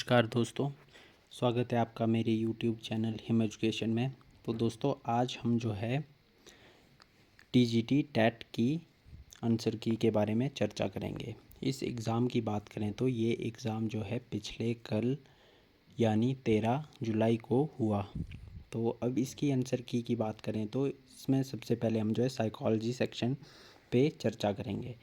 नमस्कार दोस्तों, स्वागत है आपका मेरे YouTube चैनल हिम एजुकेशन में। तो दोस्तों आज हम जो है TGT टेट की आंसर की के बारे में चर्चा करेंगे। इस एग्ज़ाम की बात करें तो ये एग्ज़ाम जो है पिछले कल यानी 13 जुलाई को हुआ। तो अब इसकी आंसर की बात करें तो इसमें सबसे पहले हम जो है साइकोलॉजी सेक्शन पे चर्चा करेंगे।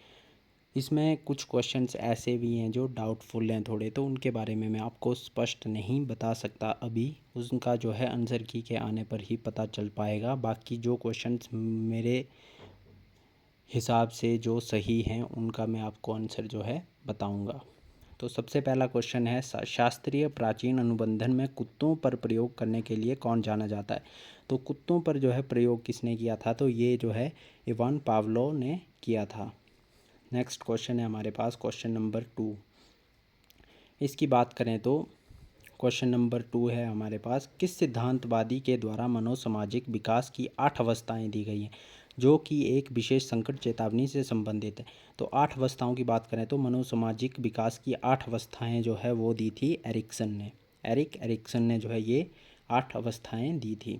इसमें कुछ क्वेश्चंस ऐसे भी हैं जो डाउटफुल हैं थोड़े, तो उनके बारे में मैं आपको स्पष्ट नहीं बता सकता अभी। उनका जो है आंसर की के आने पर ही पता चल पाएगा। बाकी जो क्वेश्चंस मेरे हिसाब से जो सही हैं उनका मैं आपको आंसर जो है बताऊंगा। तो सबसे पहला क्वेश्चन है, शास्त्रीय प्राचीन अनुबंधन में कुत्तों पर प्रयोग करने के लिए कौन जाना जाता है। तो कुत्तों पर जो है प्रयोग किसने किया था, तो ये जो है इवान पावलोव ने किया था। नेक्स्ट क्वेश्चन है हमारे पास क्वेश्चन नंबर 2। इसकी बात करें तो क्वेश्चन नंबर 2 है हमारे पास, किस सिद्धांतवादी के द्वारा मनोसामाजिक विकास की 8 अवस्थाएं दी गई हैं जो कि एक विशेष संकट चेतावनी से संबंधित है। तो 8 अवस्थाओं की बात करें तो मनोसामाजिक विकास की 8 अवस्थाएं जो है वो दी थी एरिक एरिक्सन ने जो है ये 8 अवस्थाएं दी थी।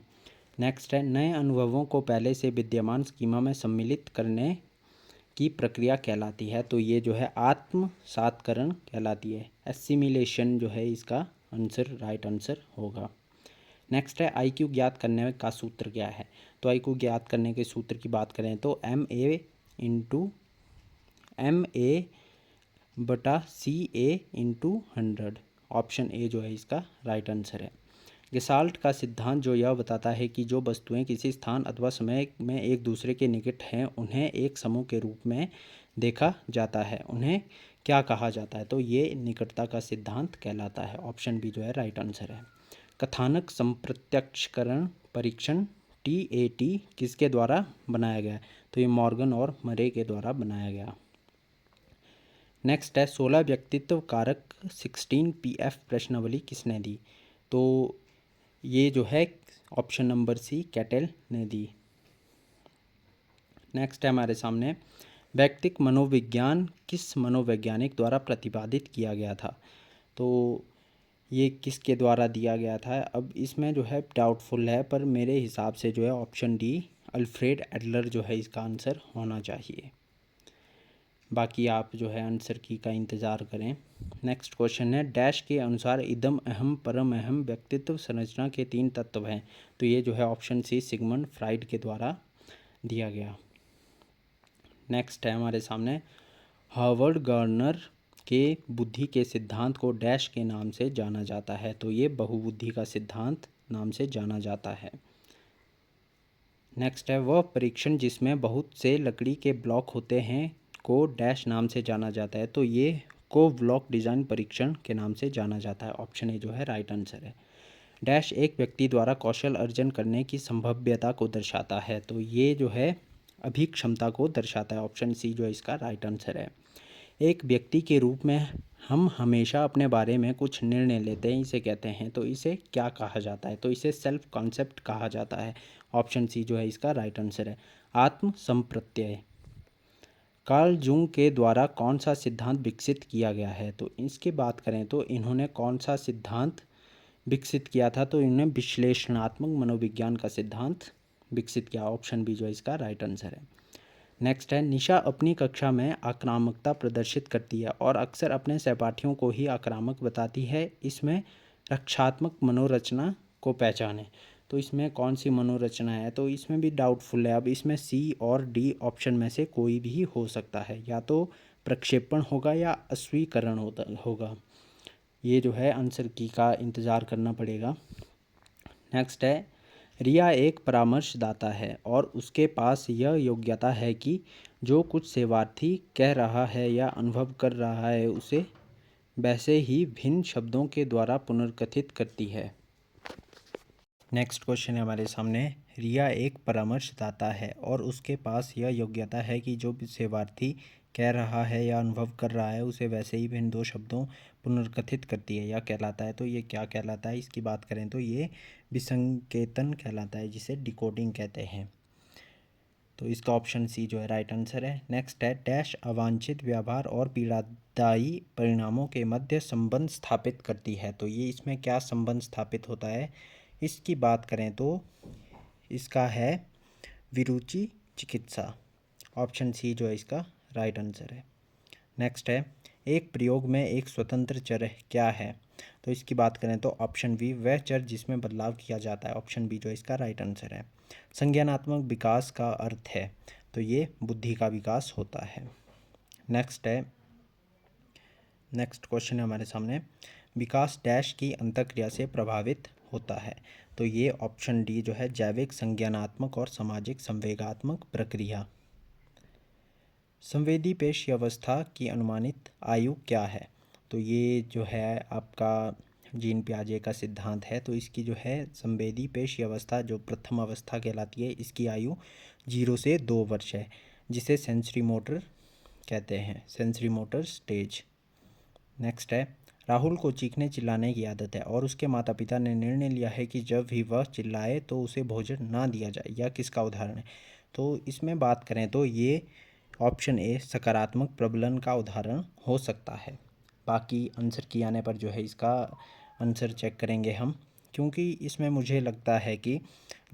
नेक्स्ट है, नए अनुभवों को पहले से विद्यमान स्कीमा में सम्मिलित करने की प्रक्रिया कहलाती है। तो ये जो है आत्मसात्करण कहलाती है। एसिमिलेशन जो है इसका आंसर राइट आंसर होगा। नेक्स्ट है, IQ ज्ञात करने का सूत्र क्या है। तो IQ ज्ञात करने के सूत्र की बात करें तो MA/CA/100। ऑप्शन ए जो है इसका राइट आंसर है। गेसाल्ट का सिद्धांत जो यह बताता है कि जो वस्तुएं किसी स्थान अथवा समय में एक दूसरे के निकट हैं उन्हें एक समूह के रूप में देखा जाता है, उन्हें क्या कहा जाता है। तो ये निकटता का सिद्धांत कहलाता है। ऑप्शन बी जो है राइट आंसर है। कथानक संप्रत्यक्षकरण परीक्षण TAT किसके द्वारा बनाया गया। तो ये मॉर्गन और मरे के द्वारा बनाया गया। नेक्स्ट है, 16 व्यक्तित्व कारक 16 PF प्रश्नावली किसने दी। तो ये जो है ऑप्शन नंबर सी कैटेल ने दी। नेक्स्ट है हमारे सामने, व्यक्तिक मनोविज्ञान किस मनोवैज्ञानिक द्वारा प्रतिपादित किया गया था। तो ये किसके द्वारा दिया गया था। अब इसमें जो है डाउटफुल है, पर मेरे हिसाब से जो है ऑप्शन डी अल्फ्रेड एडलर जो है इसका आंसर होना चाहिए। बाकी आप जो है आंसर की का इंतज़ार करें। नेक्स्ट क्वेश्चन है, डैश के अनुसार इदम अहम परम अहम व्यक्तित्व संरचना के 3 तत्व हैं। तो ये जो है ऑप्शन सी सिगमंड फ्राइड के द्वारा दिया गया। नेक्स्ट है हमारे सामने, हार्वर्ड गार्डनर के बुद्धि के सिद्धांत को डैश के नाम से जाना जाता है। तो ये बहुबुद्धि का सिद्धांत नाम से जाना जाता है। नेक्स्ट है, वह परीक्षण जिसमें बहुत से लकड़ी के ब्लॉक होते हैं को डैश नाम से जाना जाता है। तो ये को ब्लॉक डिज़ाइन परीक्षण के नाम से जाना जाता है। ऑप्शन ए जो है राइट आंसर है। डैश एक व्यक्ति द्वारा कौशल अर्जन करने की संभाव्यता को दर्शाता है। तो ये जो है अभिक्षमता को दर्शाता है। ऑप्शन सी जो है इसका राइट आंसर है। एक व्यक्ति के रूप में हम हमेशा अपने बारे में कुछ निर्णय लेते हैं, इसे कहते हैं। तो इसे क्या कहा जाता है। तो इसे सेल्फ कॉन्सेप्ट कहा जाता है। ऑप्शन सी जो है इसका राइट आंसर है। आत्म संप्रत्यय कार्ल जूंग के द्वारा कौन सा सिद्धांत विकसित किया गया है। तो इसकी बात करें तो इन्होंने कौन सा सिद्धांत विकसित किया था। तो इन्होंने विश्लेषणात्मक मनोविज्ञान का सिद्धांत विकसित किया। ऑप्शन बी जो है इसका राइट आंसर है। नेक्स्ट है, निशा अपनी कक्षा में आक्रामकता प्रदर्शित करती है और अक्सर अपने सहपाठियों को ही आक्रामक बताती है। इसमें रक्षात्मक मनोरचना को पहचाने। तो इसमें कौन सी मनोरचना है। तो इसमें भी डाउटफुल है। अब इसमें सी और डी ऑप्शन में से कोई भी हो सकता है, या तो प्रक्षेपण होगा या अस्वीकरण होगा। ये जो है आंसर की का इंतज़ार करना पड़ेगा। नेक्स्ट है, रिया एक परामर्शदाता है और उसके पास यह योग्यता है कि जो कुछ सेवार्थी कह रहा है या अनुभव कर रहा है उसे वैसे ही भिन्न शब्दों के द्वारा पुनर्कथित करती है। नेक्स्ट क्वेश्चन है हमारे सामने, रिया एक परामर्शदाता है और उसके पास यह योग्यता है कि जो सेवार्थी कह रहा है या अनुभव कर रहा है उसे वैसे ही भिन्न 2 शब्दों पुनर्कथित करती है या कहलाता है। तो ये क्या कहलाता है। इसकी बात करें तो ये विसंकेतन कहलाता है, जिसे डिकोडिंग कहते हैं। तो इसका ऑप्शन सी जो है राइट आंसर है। नेक्स्ट है डैश अवांछित व्यवहार और पीड़ादायी परिणामों के मध्य संबंध स्थापित करती है। तो ये इसमें क्या संबंध स्थापित होता है, इसकी बात करें तो इसका है विरुचि चिकित्सा। ऑप्शन सी जो है इसका राइट आंसर है। नेक्स्ट है एक प्रयोग में एक स्वतंत्र चर क्या है। तो इसकी बात करें तो ऑप्शन बी वह चर जिसमें बदलाव किया जाता है। ऑप्शन बी जो है इसका राइट आंसर है। संज्ञानात्मक विकास का अर्थ है, तो ये बुद्धि का विकास होता है। नेक्स्ट क्वेश्चन है हमारे सामने, विकास डैश की अंतःक्रिया से प्रभावित होता है। तो ये ऑप्शन डी जो है जैविक, संज्ञानात्मक और सामाजिक संवेगात्मक प्रक्रिया। संवेदी पेशी अवस्था की अनुमानित आयु क्या है। तो ये जो है आपका जीन पियाजे का सिद्धांत है। तो इसकी जो है संवेदी पेशी अवस्था जो प्रथम अवस्था कहलाती है, इसकी आयु 0 से 2 वर्ष है, जिसे सेंसरी मोटर कहते हैं, सेंसरी मोटर स्टेज। नेक्स्ट है राहुल को चीखने चिल्लाने की आदत है और उसके माता पिता ने निर्णय लिया है कि जब भी वह चिल्लाए तो उसे भोजन ना दिया जाए। यह किसका उदाहरण है। तो इसमें बात करें तो ये ऑप्शन ए सकारात्मक प्रबलन का उदाहरण हो सकता है। बाकी आंसर की आने पर जो है इसका आंसर चेक करेंगे हम, क्योंकि इसमें मुझे लगता है कि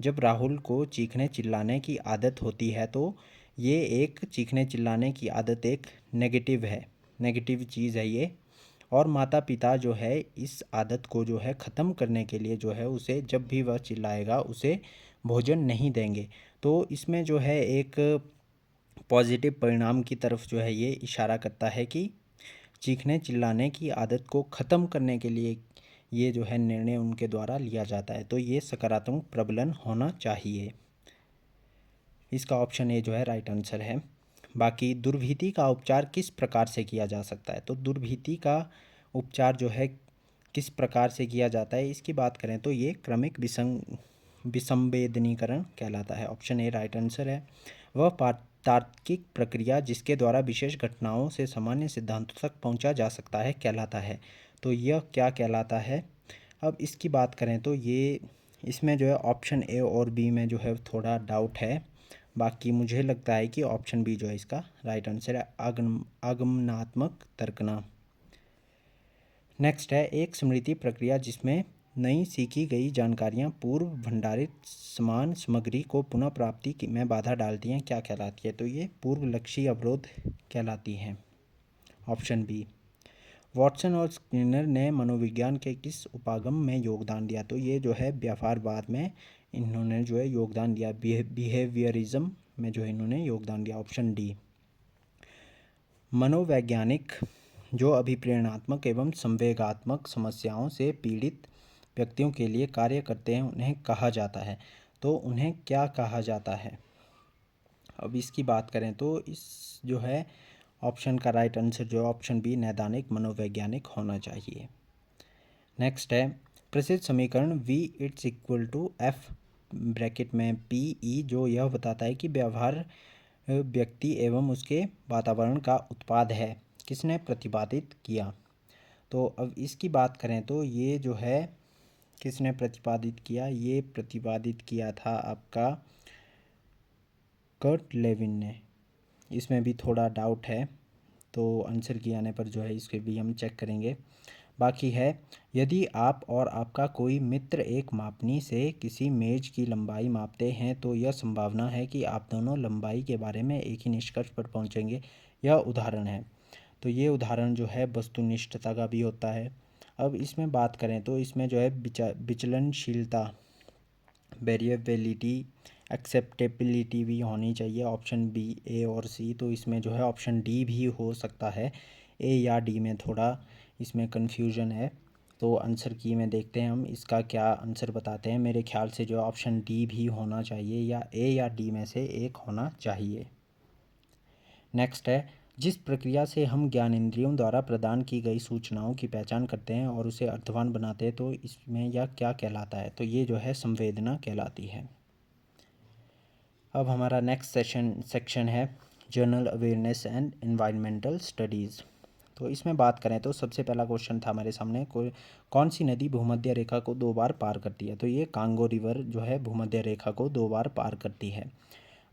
जब राहुल को चीखने चिल्लाने की आदत होती है तो ये एक चीखने चिल्लाने की आदत एक नेगेटिव है, नेगेटिव चीज़ है ये। और माता पिता जो है इस आदत को जो है ख़त्म करने के लिए जो है उसे जब भी वह चिल्लाएगा उसे भोजन नहीं देंगे। तो इसमें जो है एक पॉजिटिव परिणाम की तरफ जो है ये इशारा करता है कि चीखने चिल्लाने की आदत को ख़त्म करने के लिए ये जो है निर्णय उनके द्वारा लिया जाता है। तो ये सकारात्मक प्रबलन होना चाहिए। इसका ऑप्शन ए जो है राइट आंसर है। बाकी दुर्भीति का उपचार किस प्रकार से किया जा सकता है। तो दुर्भीति का उपचार जो है किस प्रकार से किया जाता है, इसकी बात करें तो ये क्रमिक विसंवेदनीकरण कहलाता है। ऑप्शन ए राइट आंसर है। वह तार्किक प्रक्रिया जिसके द्वारा विशेष घटनाओं से सामान्य सिद्धांतों तक पहुंचा जा सकता है कहलाता है। तो यह क्या कहलाता है। अब इसकी बात करें तो ये इसमें जो है ऑप्शन ए और बी में जो है थोड़ा डाउट है। बाकी मुझे लगता है कि ऑप्शन बी जो है इसका राइट आंसर है, आगमनात्मक तर्कना। नेक्स्ट है एक स्मृति प्रक्रिया जिसमें नई सीखी गई जानकारियां पूर्व भंडारित समान सामग्री को पुनः प्राप्ति में बाधा डालती हैं, क्या कहलाती है। तो ये पूर्व लक्ष्य अवरोध कहलाती हैं। Option B. वॉटसन और स्किनर ने मनोविज्ञान के किस उपागम में योगदान दिया। तो ये जो है व्यवहारवाद में इन्होंने जो है योगदान दिया, बिहेवियरिज्म में जो है इन्होंने योगदान दिया। Option D. मनोवैज्ञानिक जो अभिप्रेरणात्मक एवं संवेगात्मक समस्याओं से पीड़ित व्यक्तियों के लिए कार्य करते हैं उन्हें कहा जाता है। तो उन्हें क्या कहा जाता है। अब इसकी बात करें तो इस जो है ऑप्शन का राइट आंसर जो है ऑप्शन बी नैदानिक मनोवैज्ञानिक होना चाहिए। नेक्स्ट है प्रसिद्ध समीकरण V it's equal to F bracket में PE जो यह बताता है कि व्यवहार व्यक्ति एवं उसके वातावरण का उत्पाद है, किसने प्रतिपादित किया। तो अब इसकी बात करें तो ये जो है किसने प्रतिपादित किया, ये प्रतिपादित किया था आपका कर्ट लेविन ने। इसमें भी थोड़ा डाउट है, तो आंसर की आने पर जो है इसके भी हम चेक करेंगे। बाकी है यदि आप और आपका कोई मित्र एक मापनी से किसी मेज की लंबाई मापते हैं तो यह संभावना है कि आप दोनों लंबाई के बारे में एक ही निष्कर्ष पर पहुंचेंगे। यह उदाहरण है। तो ये उदाहरण जो है वस्तुनिष्ठता का भी होता है। अब इसमें बात करें तो इसमें जो है विचलनशीलता, वेरिएबिलिटी, एक्सेप्टेबिलिटी भी होनी चाहिए। ऑप्शन बी, ए और सी। तो इसमें जो है ऑप्शन डी भी हो सकता है। ए या डी में थोड़ा इसमें कन्फ्यूजन है। तो आंसर की में देखते हैं हम इसका क्या आंसर बताते हैं। मेरे ख्याल से जो ऑप्शन डी भी होना चाहिए या ए या डी में से एक होना चाहिए। नेक्स्ट है जिस प्रक्रिया से हम ज्ञानेंद्रियों द्वारा प्रदान की गई सूचनाओं की पहचान करते हैं और उसे अर्थवान बनाते हैं, तो इसमें यह क्या कहलाता है। तो ये जो है संवेदना कहलाती है। अब हमारा नेक्स्ट सेक्शन है general awareness and environmental studies. तो इसमें बात करें तो सबसे पहला क्वेश्चन था हमारे सामने, कौन सी नदी भूमध्य रेखा को 2 बार पार करती है। तो ये कांगो रिवर जो है भूमध्य रेखा को 2 बार पार करती है।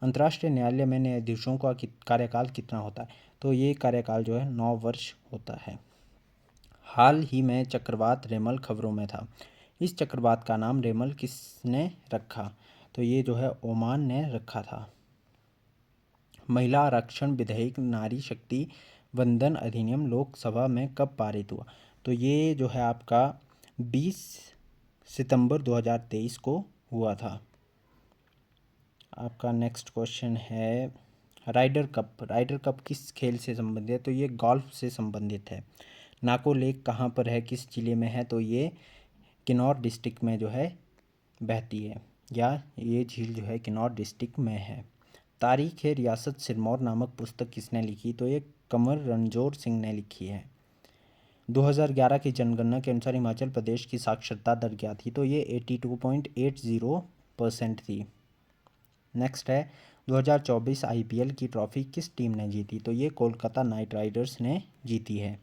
अंतर्राष्ट्रीय न्यायालय में न्यायाधीशों का कार्यकाल कितना होता है? तो ये कार्यकाल जो है 9 वर्ष होता है। हाल ही में चक्रवात रेमल खबरों में था। इस चक्रवात का नाम रेमल किसने रखा? तो ये जो है ओमान ने रखा था। महिला आरक्षण विधेयक नारी शक्ति वंदन अधिनियम लोकसभा में कब पारित हुआ? तो ये जो है आपका 20 सितंबर 2023 को हुआ था। आपका नेक्स्ट क्वेश्चन है राइडर कप। राइडर कप किस खेल से संबंधित है? तो ये गोल्फ से संबंधित है। नाको लेक कहाँ पर है, किस जिले में है? तो ये किन्नौर डिस्ट्रिक्ट में जो है बहती है, या ये झील जो है किन्नौर डिस्ट्रिक्ट में है। तारीख है रियासत सिरमौर नामक पुस्तक किसने लिखी? तो ये कंवर रणजोर सिंह ने लिखी है। 2011 की जनगणना के अनुसार हिमाचल प्रदेश की साक्षरता दर क्या थी? तो ये 82.80% थी। नेक्स्ट है 2024 आईपीएल की ट्रॉफी किस टीम ने जीती? तो ये कोलकाता नाइट राइडर्स ने जीती है।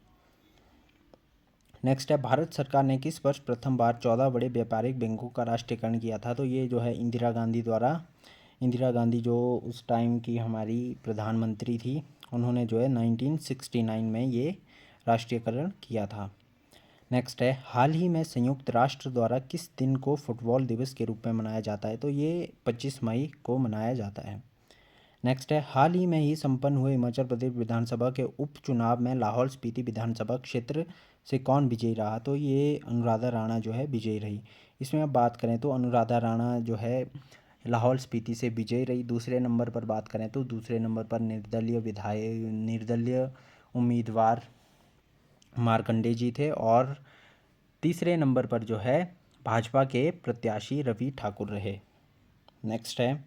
नेक्स्ट है भारत सरकार ने किस वर्ष प्रथम बार 14 बड़े व्यापारिक बैंकों का राष्ट्रीयकरण किया था? तो ये जो है इंदिरा गांधी द्वारा, इंदिरा गांधी जो उस टाइम की हमारी प्रधानमंत्री थी, उन्होंने जो है 1969 में ये राष्ट्रीयकरण किया था। नेक्स्ट है हाल ही में संयुक्त राष्ट्र द्वारा किस दिन को फुटबॉल दिवस के रूप में मनाया जाता है? तो ये 25 मई को मनाया जाता है। नेक्स्ट है हाल ही में ही संपन्न हुए हिमाचल प्रदेश विधानसभा के उपचुनाव में लाहौल स्पीति विधानसभा क्षेत्र से कौन विजयी रहा? तो ये अनुराधा राणा जो है विजयी रही। इसमें अब बात करें तो अनुराधा राणा जो है लाहौल स्पीति से विजयी रही। दूसरे नंबर पर बात करें तो दूसरे नंबर पर निर्दलीय उम्मीदवार मार्कंडे जी थे, और तीसरे नंबर पर जो है भाजपा के प्रत्याशी रवि ठाकुर रहे। नेक्स्ट है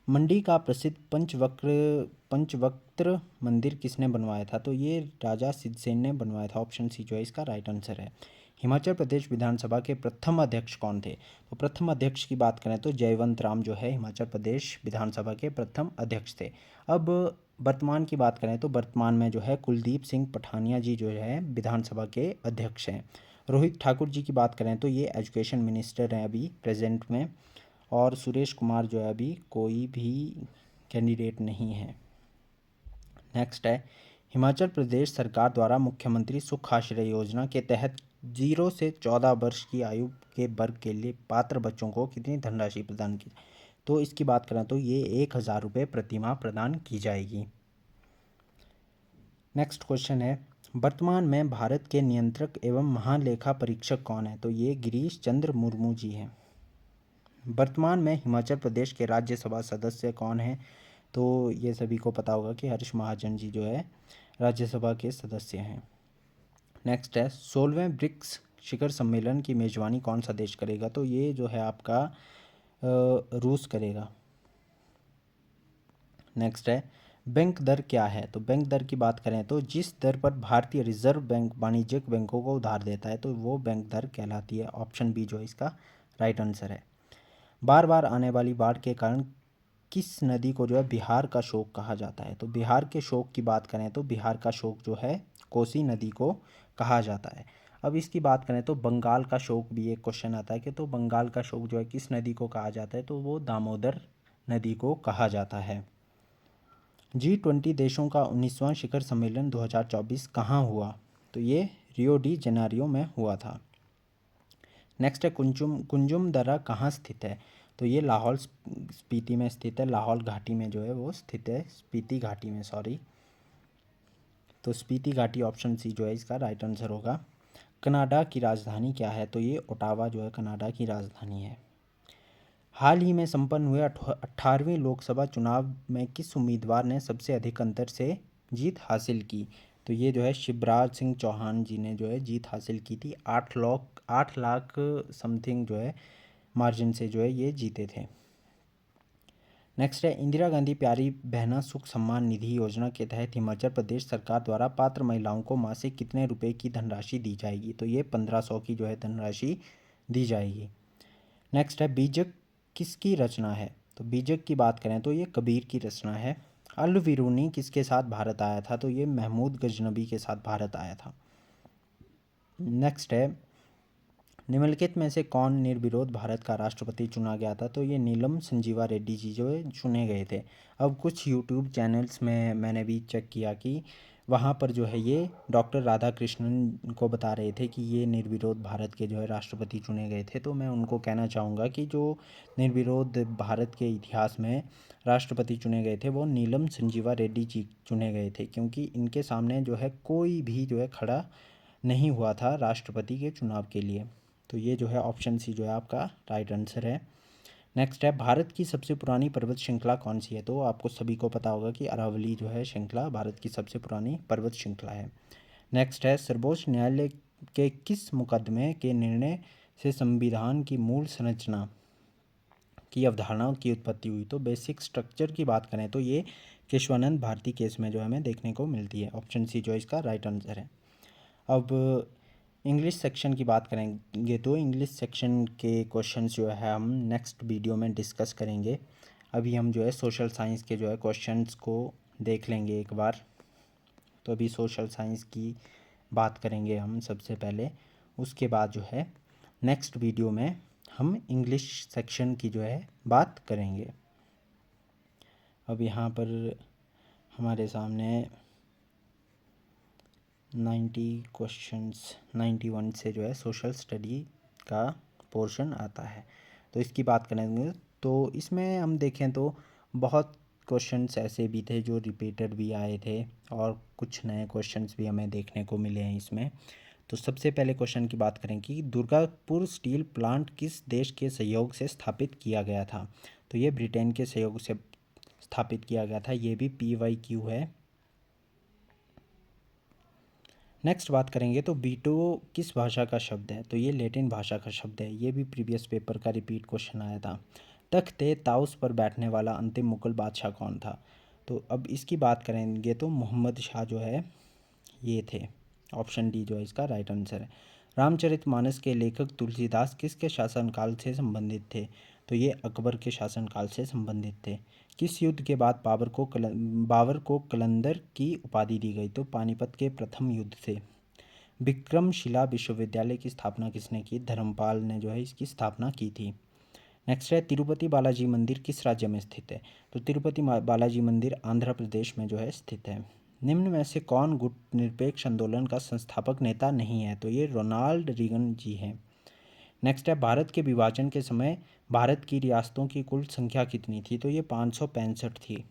मंडी का प्रसिद्ध पंचवक्त्र मंदिर किसने बनवाया था? तो ये राजा सिद्धसेन ने बनवाया था। ऑप्शन सी जो है इसका राइट आंसर है। हिमाचल प्रदेश विधानसभा के प्रथम अध्यक्ष कौन थे? तो प्रथम अध्यक्ष की बात करें तो जयवंत राम जो है हिमाचल प्रदेश विधानसभा के प्रथम अध्यक्ष थे। अब वर्तमान की बात करें तो वर्तमान में जो है कुलदीप सिंह पठानिया जी जो है विधानसभा के अध्यक्ष हैं। रोहित ठाकुर जी की बात करें तो ये एजुकेशन मिनिस्टर हैं अभी प्रेजेंट में, और सुरेश कुमार जो है अभी कोई भी कैंडिडेट नहीं है। नेक्स्ट है हिमाचल प्रदेश सरकार द्वारा मुख्यमंत्री सुख आश्रय योजना के तहत 0 से 14 वर्ष की आयु के वर्ग के लिए पात्र बच्चों को कितनी धनराशि प्रदान की? तो इसकी बात करें तो ये 1000 रुपये प्रति माह प्रदान की जाएगी। नेक्स्ट क्वेश्चन है वर्तमान में भारत के नियंत्रक एवं महालेखा परीक्षक कौन है? तो ये गिरीश चंद्र मुर्मू जी हैं। वर्तमान में हिमाचल प्रदेश के राज्यसभा सदस्य कौन हैं? तो ये सभी को पता होगा कि हर्ष महाजन जी जो है राज्यसभा के सदस्य हैं। नेक्स्ट है 16वें ब्रिक्स शिखर सम्मेलन की मेजबानी कौन सा देश करेगा? तो ये जो है आपका रूस करेगा। नेक्स्ट है बैंक दर क्या है? तो बैंक दर की बात करें तो जिस दर पर भारतीय रिजर्व बैंक वाणिज्यिक बैंकों को उधार देता है तो वो बैंक दर कहलाती है। ऑप्शन बी जो है इसका राइट आंसर है। बार बार आने वाली बाढ़ के कारण किस नदी को जो है बिहार का शोक कहा जाता है? तो बिहार के शोक की बात करें तो बिहार का शोक जो है कोसी नदी को कहा जाता है। अब इसकी बात करें तो बंगाल का शोक भी एक क्वेश्चन आता है कि तो बंगाल का शोक जो है किस नदी को कहा जाता है? तो वो दामोदर नदी को कहा जाता है। G20 देशों का 19वां शिखर सम्मेलन 2024 कहाँ हुआ? तो ये रियो डी जेनेरियो में हुआ था। नेक्स्ट है कुंजुम दर्रा कहाँ स्थित है? तो ये लाहौल स्पीति में स्थित है। लाहौल घाटी में जो है वो स्थित है, स्पीति घाटी में, सॉरी। तो स्पीति घाटी ऑप्शन सी जो है इसका राइट आंसर होगा। कनाडा की राजधानी क्या है? तो ये ओटावा जो है कनाडा की राजधानी है। हाल ही में संपन्न हुए 18वीं लोकसभा चुनाव में किस उम्मीदवार ने सबसे अधिक अंतर से जीत हासिल की? तो ये जो है शिवराज सिंह चौहान जी ने जो है जीत हासिल की थी। 8 लाख समथिंग जो है मार्जिन से जो है ये जीते थे। नेक्स्ट है इंदिरा गांधी प्यारी बहना सुख सम्मान निधि योजना के तहत हिमाचल प्रदेश सरकार द्वारा पात्र महिलाओं को मासिक कितने रुपए की धनराशि दी जाएगी? तो ये 1500 की जो है धनराशि दी जाएगी। नेक्स्ट है बीजक किसकी रचना है? तो बीजक की बात करें तो ये कबीर की रचना है। अल बिरूनी किसके साथ भारत आया था? तो ये महमूद गजनबी के साथ भारत आया था। नेक्स्ट है निम्नलिखित में से कौन निर्विरोध भारत का राष्ट्रपति चुना गया था? तो ये नीलम संजीवा रेड्डी जी जो है चुने गए थे। अब कुछ यूट्यूब चैनल्स में मैंने भी चेक किया कि वहाँ पर जो है ये डॉक्टर राधाकृष्णन को बता रहे थे कि ये निर्विरोध भारत के जो है राष्ट्रपति चुने गए थे। तो मैं उनको कहना चाहूँगा कि जो निर्विरोध भारत के इतिहास में राष्ट्रपति चुने गए थे वो नीलम संजीवा रेड्डी जी चुने गए थे, क्योंकि इनके सामने जो है कोई भी जो है खड़ा नहीं हुआ था राष्ट्रपति के चुनाव के लिए। तो ये जो है ऑप्शन सी जो है आपका राइट आंसर है। नेक्स्ट है, भारत की सबसे पुरानी पर्वत श्रृंखला कौन सी है? तो आपको सभी को पता होगा कि अरावली जो है श्रृंखला भारत की सबसे पुरानी पर्वत श्रृंखला है। नेक्स्ट है, सर्वोच्च न्यायालय के किस मुकदमे के निर्णय से संविधान की मूल संरचना की अवधारणाओं की उत्पत्ति हुई? तो बेसिक स्ट्रक्चर की बात करें तो ये केशवानंद भारती केस में जो हमें देखने को मिलती है। ऑप्शन सी जो इसका राइट आंसर है। अब इंग्लिश सेक्शन की बात करेंगे तो इंग्लिश सेक्शन के क्वेश्चंस जो है हम नेक्स्ट वीडियो में डिस्कस करेंगे। अभी हम जो है सोशल साइंस के जो है क्वेश्चंस को देख लेंगे एक बार। तो अभी सोशल साइंस की बात करेंगे हम सबसे पहले, उसके बाद जो है नेक्स्ट वीडियो में हम इंग्लिश सेक्शन की जो है बात करेंगे। अब यहाँ पर हमारे सामने 90 क्वेश्चंस 91 से जो है सोशल स्टडी का पोर्शन आता है। तो इसकी बात करेंगे तो इसमें हम देखें तो बहुत क्वेश्चंस ऐसे भी थे जो रिपीटेड भी आए थे और कुछ नए क्वेश्चंस भी हमें देखने को मिले हैं इसमें। तो सबसे पहले क्वेश्चन की बात करें कि दुर्गापुर स्टील प्लांट किस देश के सहयोग से स्थापित किया गया था? तो ये ब्रिटेन के सहयोग से स्थापित किया गया था। ये भी PYQ है। नेक्स्ट बात करेंगे तो वीटो किस भाषा का शब्द है? तो ये लैटिन भाषा का शब्द है। ये भी प्रीवियस पेपर का रिपीट क्वेश्चन आया था। तख्ते ताउस पर बैठने वाला अंतिम मुगल बादशाह कौन था? तो अब इसकी बात करेंगे तो मोहम्मद शाह जो है ये थे। ऑप्शन डी जो है इसका राइट आंसर है। रामचरितमानस के लेखक तुलसीदास किसके शासनकाल से संबंधित थे? तो ये अकबर के शासनकाल से संबंधित थे। किस युद्ध के बाद बाबर को कलंदर की उपाधि दी गई? तो पानीपत के प्रथम युद्ध से। विक्रमशिला विश्वविद्यालय की स्थापना किसने की? धर्मपाल ने जो है इसकी स्थापना की थी। नेक्स्ट है, तिरुपति बालाजी मंदिर किस राज्य में स्थित है? तो तिरुपति बालाजी मंदिर आंध्र प्रदेश में जो है स्थित है। निम्न में से कौन गुटनिरपेक्ष आंदोलन का संस्थापक नेता नहीं है? तो ये रोनाल्ड रीगन जी हैं। नेक्स्ट है, भारत के विभाजन के समय भारत की रियासतों की कुल संख्या कितनी थी? तो ये 565 थी।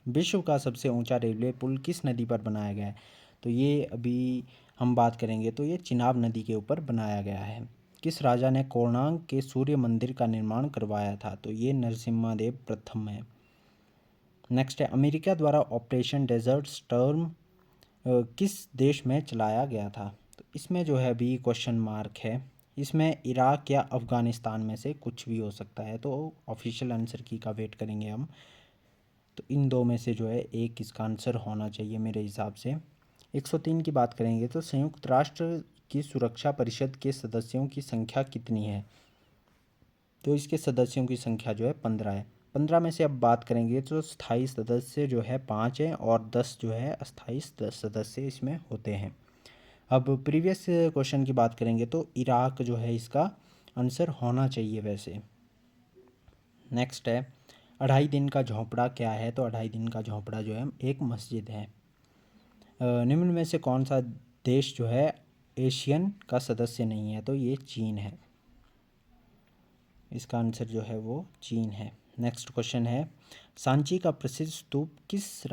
विश्व का सबसे ऊंचा रेलवे पुल किस नदी पर बनाया गया है? तो ये अभी हम बात करेंगे तो ये चिनाब नदी के ऊपर बनाया गया है। किस राजा ने कोणार्क के सूर्य मंदिर का निर्माण करवाया था? तो ये नरसिम्हादेव प्रथम है। नेक्स्ट है, अमेरिका द्वारा ऑपरेशन डेजर्ट स्टॉर्म किस देश में चलाया गया था? तो इसमें जो है अभी क्वेश्चन मार्क है। इसमें इराक या अफ़गानिस्तान में से कुछ भी हो सकता है, तो ऑफिशियल आंसर की का वेट करेंगे हम। तो इन दो में से जो है एक इसका आंसर होना चाहिए मेरे हिसाब से। 103 की बात करेंगे तो संयुक्त राष्ट्र की सुरक्षा परिषद के सदस्यों की संख्या कितनी है? तो इसके सदस्यों की संख्या जो है 15 है। 15 में से अब बात करेंगे तो स्थायी सदस्य जो है 5 हैं और 10 जो है अस्थायी सदस्य इसमें होते हैं। अब प्रीवियस क्वेश्चन की बात करेंगे तो इराक जो है इसका आंसर होना चाहिए वैसे। नेक्स्ट है, 2.5 दिन का झोंपड़ा क्या है? तो 2.5 दिन का झोंपड़ा जो है एक मस्जिद है। निम्न में से कौन सा देश जो है एशियन का सदस्य नहीं है? तो ये चीन है। इसका आंसर जो है वो चीन है। नेक्स्ट क्वेश्चन है, सांची का प्रसिद्ध स्तूप किस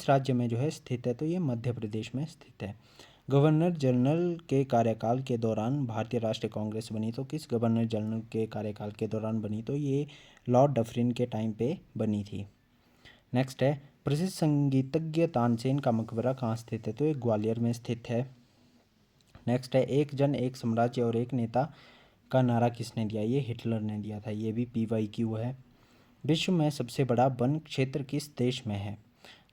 राज्य में जो है स्थित है? तो ये मध्य प्रदेश में स्थित है। गवर्नर जनरल के कार्यकाल के दौरान भारतीय राष्ट्रीय कांग्रेस बनी, तो किस गवर्नर जनरल के कार्यकाल के दौरान बनी? तो ये लॉर्ड डफरिन के टाइम पे बनी थी। नेक्स्ट है, प्रसिद्ध संगीतज्ञ तानसेन का मकबरा कहाँ स्थित है? तो ये ग्वालियर में स्थित है। नेक्स्ट है, एक जन एक साम्राज्य और एक नेता का नारा किसने दिया? ये हिटलर ने दिया था। ये भी PYQ है। विश्व में सबसे बड़ा वन क्षेत्र किस देश में है?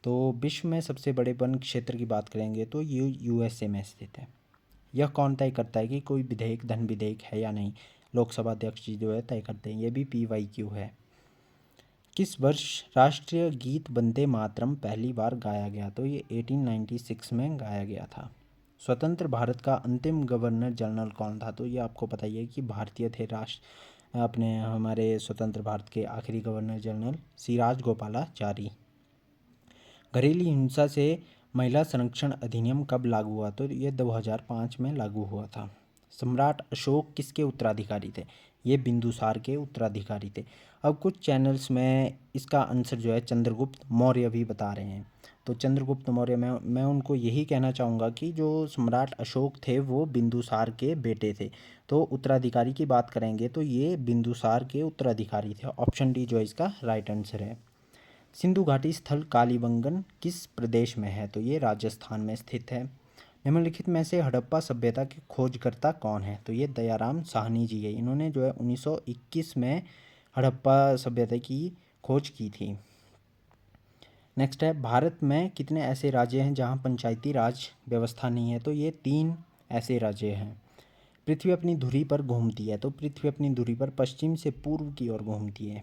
तो विश्व में सबसे बड़े वन क्षेत्र की बात करेंगे तो USA में स्थित है। यह कौन तय करता है कि कोई विधेयक धन विधेयक है या नहीं? लोकसभा अध्यक्ष जी जो है तय करते हैं। ये भी PYQ है। किस वर्ष राष्ट्रीय गीत वंदे मातरम पहली बार गाया गया? तो ये 1896 में गाया गया था। स्वतंत्र भारत का अंतिम गवर्नर जनरल कौन था? तो ये आपको पता ही है कि भारतीय थे अपने हमारे स्वतंत्र भारत के आखिरी गवर्नर जनरल सी राजगोपालाचारी। घरेलू हिंसा से महिला संरक्षण अधिनियम कब लागू हुआ? तो ये 2005 में लागू हुआ था। सम्राट अशोक किसके उत्तराधिकारी थे? ये बिंदुसार के उत्तराधिकारी थे। अब कुछ चैनल्स में इसका आंसर जो है चंद्रगुप्त मौर्य भी बता रहे हैं। तो चंद्रगुप्त मौर्य में मैं उनको यही कहना चाहूँगा कि जो सम्राट अशोक थे वो बिंदुसार के बेटे थे। तो उत्तराधिकारी की बात करेंगे तो ये बिंदुसार के उत्तराधिकारी थे। ऑप्शन डी जो है इसका राइट आंसर है। सिंधु घाटी स्थल कालीबंगन किस प्रदेश में है? तो ये राजस्थान में स्थित है। निम्नलिखित में से हड़प्पा सभ्यता के खोजकर्ता कौन है? तो ये दयाराम साहनी जी है। इन्होंने जो है 1921 में हड़प्पा सभ्यता की खोज की थी। नेक्स्ट है, भारत में कितने ऐसे राज्य हैं जहां पंचायती राज व्यवस्था नहीं है? तो ये 3 ऐसे राज्य हैं। पृथ्वी अपनी धुरी पर घूमती है? तो पृथ्वी अपनी धुरी पर पश्चिम से पूर्व की ओर घूमती है।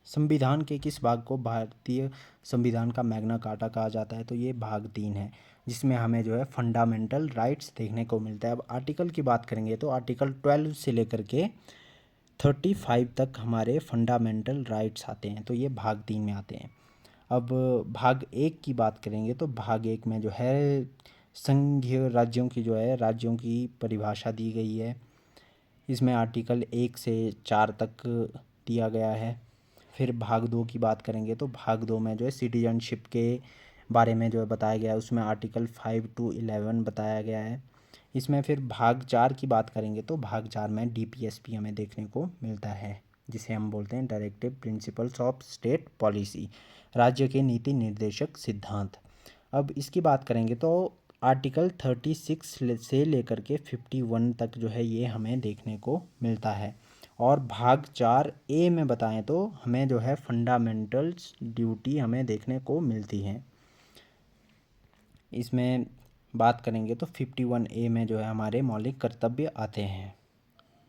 संविधान के किस भाग को भारतीय संविधान का मैग्ना कार्टा कहा जाता है? तो ये भाग 3 है, जिसमें हमें जो है फंडामेंटल राइट्स देखने को मिलता है। अब आर्टिकल की बात करेंगे तो आर्टिकल 12 से लेकर के 35 तक हमारे फंडामेंटल राइट्स आते हैं। तो ये भाग 3 में आते हैं। अब भाग 1 की बात करेंगे तो भाग 1 में जो है संघीय राज्यों की जो है राज्यों की परिभाषा दी गई है। इसमें आर्टिकल 1 से 4 तक दिया गया है। फिर भाग 2 की बात करेंगे तो भाग 2 में जो है सिटीजनशिप के बारे में जो है बताया गया है। उसमें आर्टिकल 5 to 11 बताया गया है। इसमें फिर भाग 4 की बात करेंगे तो भाग 4 में DPSP हमें देखने को मिलता है, जिसे हम बोलते हैं directive principles of state policy, राज्य के नीति निर्देशक सिद्धांत। अब इसकी बात करेंगे तो आर्टिकल 36 से लेकर के 51 तक जो है ये हमें देखने को मिलता है। और भाग 4A में बताएं तो हमें जो है फंडामेंटल्स ड्यूटी हमें देखने को मिलती है। इसमें बात करेंगे तो 51A में जो है हमारे मौलिक कर्तव्य आते हैं।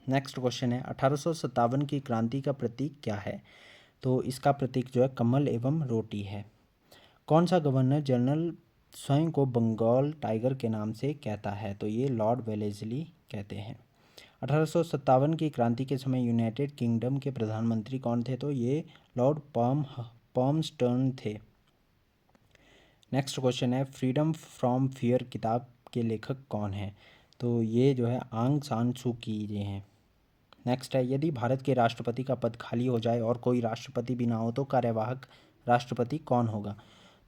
नेक्स्ट क्वेश्चन है, 1857 की क्रांति का प्रतीक क्या है? तो इसका प्रतीक जो है कमल एवं रोटी है। कौन सा गवर्नर जनरल स्वयं को बंगाल टाइगर के नाम से कहता है? तो ये लॉर्ड वेलेस्ली कहते हैं। 1857 की क्रांति के समय यूनाइटेड किंगडम के प्रधानमंत्री कौन थे? तो ये लॉर्ड पाल्मस्टर्न थे। नेक्स्ट क्वेश्चन है, फ्रीडम फ्रॉम फियर किताब के लेखक कौन है? तो ये जो है आंग सान सू की जी हैं। नेक्स्ट है, यदि भारत के राष्ट्रपति का पद खाली हो जाए और कोई राष्ट्रपति भी ना हो तो कार्यवाहक राष्ट्रपति कौन होगा?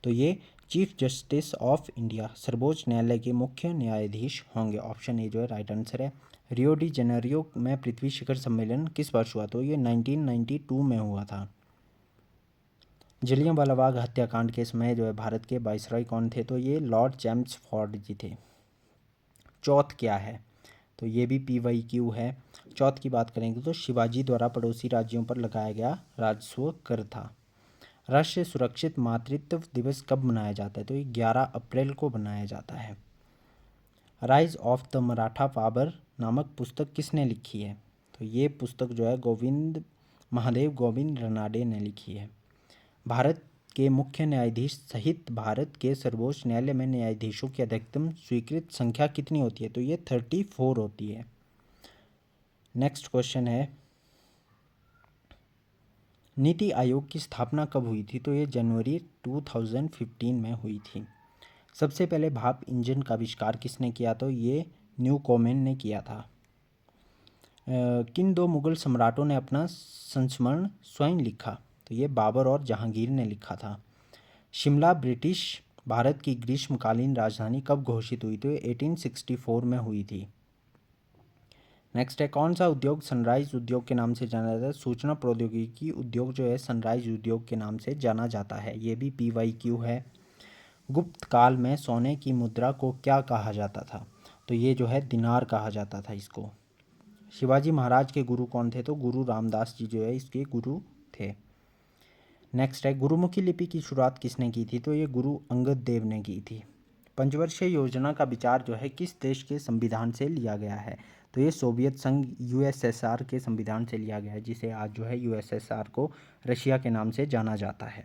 तो ये चीफ जस्टिस ऑफ इंडिया, सर्वोच्च न्यायालय के मुख्य न्यायाधीश होंगे। ऑप्शन ए जो है राइट आंसर है। रियो डी जेनेरियो में पृथ्वी शिखर सम्मेलन किस वर्ष हुआ? तो ये 1992 में हुआ था। जलियांवाला बाग हत्याकांड के समय जो है भारत के वायसराय कौन थे? तो ये लॉर्ड चैम्सफोर्ड जी थे। चौथ क्या है? तो ये भी PYQ है। चौथ की बात करेंगे तो शिवाजी द्वारा पड़ोसी राज्यों पर लगाया गया राजस्व कर था। राष्ट्रीय सुरक्षित मातृत्व दिवस कब मनाया जाता है? तो ये 11 अप्रैल को मनाया जाता है। Rise of the Maratha Babur नामक पुस्तक किसने लिखी है? तो ये पुस्तक जो है महादेव गोविंद रनाडे ने लिखी है। भारत के मुख्य न्यायाधीश सहित भारत के सर्वोच्च न्यायालय में न्यायाधीशों की अधिकतम स्वीकृत संख्या कितनी होती है? तो ये 34 होती है। नेक्स्ट क्वेश्चन है, नीति आयोग की स्थापना कब हुई थी? तो ये जनवरी 2015 में हुई थी। सबसे पहले भाप इंजन का आविष्कार किसने किया? तो ये न्यूकोमेन ने किया था। किन 2 मुगल सम्राटों ने अपना संस्मरण स्वयं लिखा? तो ये बाबर और जहांगीर ने लिखा था। शिमला ब्रिटिश भारत की ग्रीष्मकालीन राजधानी कब घोषित हुई? तो 1864 में हुई थी। नेक्स्ट है, कौन सा उद्योग सनराइज उद्योग के नाम से जाना जाता है? सूचना प्रौद्योगिकी उद्योग जो है सनराइज उद्योग के नाम से जाना जाता है। ये भी PYQ है। गुप्त काल में सोने की मुद्रा को क्या कहा जाता था? तो ये जो है दिनार कहा जाता था इसको। शिवाजी महाराज के गुरु कौन थे? तो गुरु रामदास जी जो है इसके गुरु थे। नेक्स्ट है, गुरुमुखी लिपि की शुरुआत किसने की थी? तो ये गुरु अंगद देव ने की थी। पंचवर्षीय योजना का विचार जो है किस देश के संविधान से लिया गया है? तो ये सोवियत संघ USSR के संविधान से लिया गया है, जिसे आज जो है USSR को रशिया के नाम से जाना जाता है।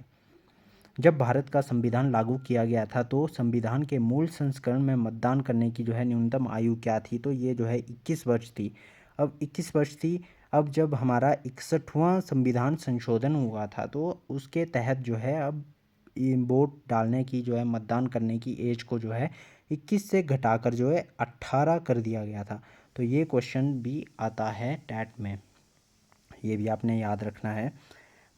जब भारत का संविधान लागू किया गया था तो संविधान के मूल संस्करण में मतदान करने की जो है न्यूनतम आयु क्या थी, तो ये जो है 21 वर्ष थी। अब 21 वर्ष थी। अब जब हमारा 61वां संविधान संशोधन हुआ था तो उसके तहत जो है अब वोट डालने की जो है मतदान करने की एज को जो है 21 से घटाकर जो है 18 कर दिया गया था। तो ये क्वेश्चन भी आता है टैट में, ये भी आपने याद रखना है।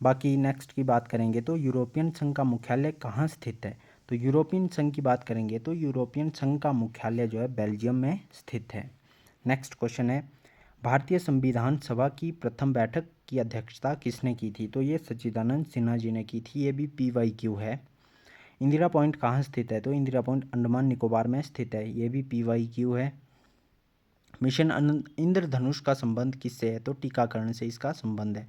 बाकी नेक्स्ट की बात करेंगे तो यूरोपियन संघ का मुख्यालय कहाँ स्थित है, तो यूरोपियन संघ की बात करेंगे तो यूरोपियन संघ का मुख्यालय जो है बेल्जियम में स्थित है। नेक्स्ट क्वेश्चन है, भारतीय संविधान सभा की प्रथम बैठक की अध्यक्षता किसने की थी, तो ये सच्चिदानंद सिन्हा जी ने की थी। ये भी PYQ है। इंदिरा पॉइंट कहाँ स्थित है, तो इंदिरा पॉइंट अंडमान निकोबार में स्थित है। ये भी PYQ है। मिशन इंद्रधनुष का संबंध किससे है, तो टीकाकरण से इसका संबंध है।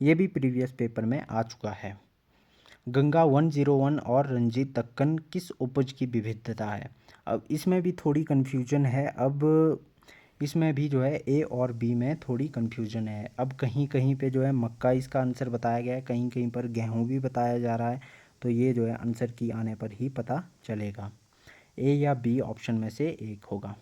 ये भी प्रीवियस पेपर में आ चुका है। गंगा 101 और रंजीत दक्कन किस उपज की विविधता है, अब इसमें भी थोड़ी कन्फ्यूजन है। अब इसमें भी जो है A और B में थोड़ी कन्फ्यूजन है। अब कहीं कहीं पे जो है मक्का इसका आंसर बताया गया है, कहीं कहीं पर गेहूं भी बताया जा रहा है। तो ये जो है आंसर की आने पर ही पता चलेगा, A या B ऑप्शन में से एक होगा।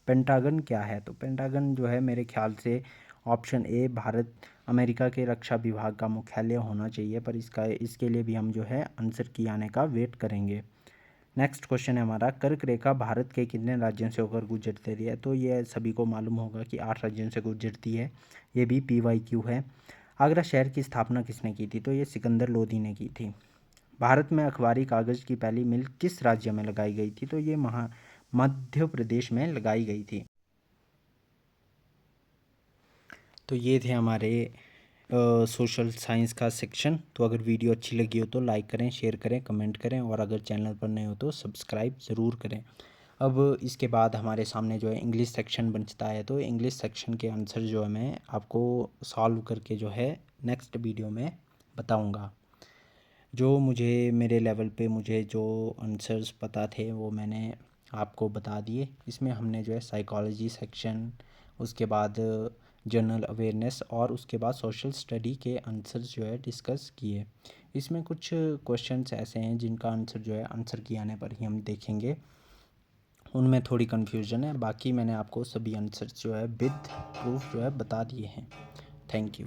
पेंटागन क्या है, तो पेंटागन जो है मेरे ख्याल से ऑप्शन ए भारत अमेरिका के रक्षा विभाग का मुख्यालय होना चाहिए, पर इसके लिए भी हम जो है आंसर की आने का वेट करेंगे। नेक्स्ट क्वेश्चन है हमारा, कर्क रेखा भारत के कितने राज्यों से होकर गुजरती है, तो ये सभी को मालूम होगा कि 8 राज्यों से गुजरती है। ये भी PYQ है। आगरा शहर की स्थापना किसने की थी, तो ये सिकंदर लोधी ने की थी। भारत में अखबारी कागज़ की पहली मिल किस राज्य में लगाई गई थी, तो ये मध्य प्रदेश में लगाई गई थी। तो ये थे हमारे सोशल साइंस का सेक्शन। तो अगर वीडियो अच्छी लगी हो तो लाइक करें, शेयर करें, कमेंट करें, और अगर चैनल पर नए हो तो सब्सक्राइब ज़रूर करें। अब इसके बाद हमारे सामने जो है इंग्लिश सेक्शन बचता है, तो इंग्लिश सेक्शन के आंसर जो है मैं आपको सॉल्व करके जो है नेक्स्ट वीडियो में बताऊंगा। जो मुझे मेरे लेवल पे मुझे जो आंसर्स पता थे वो मैंने आपको बता दिए। इसमें हमने जो है साइकोलॉजी सेक्शन, उसके बाद जनरल अवेयरनेस और उसके बाद सोशल स्टडी के आंसर्स जो है डिस्कस किए। इसमें कुछ क्वेश्चंस ऐसे हैं जिनका आंसर जो है आंसर की आने पर ही हम देखेंगे, उनमें थोड़ी कन्फ्यूजन है। बाकी मैंने आपको सभी आंसर्स जो है विद प्रूफ जो है बता दिए हैं। Thank you.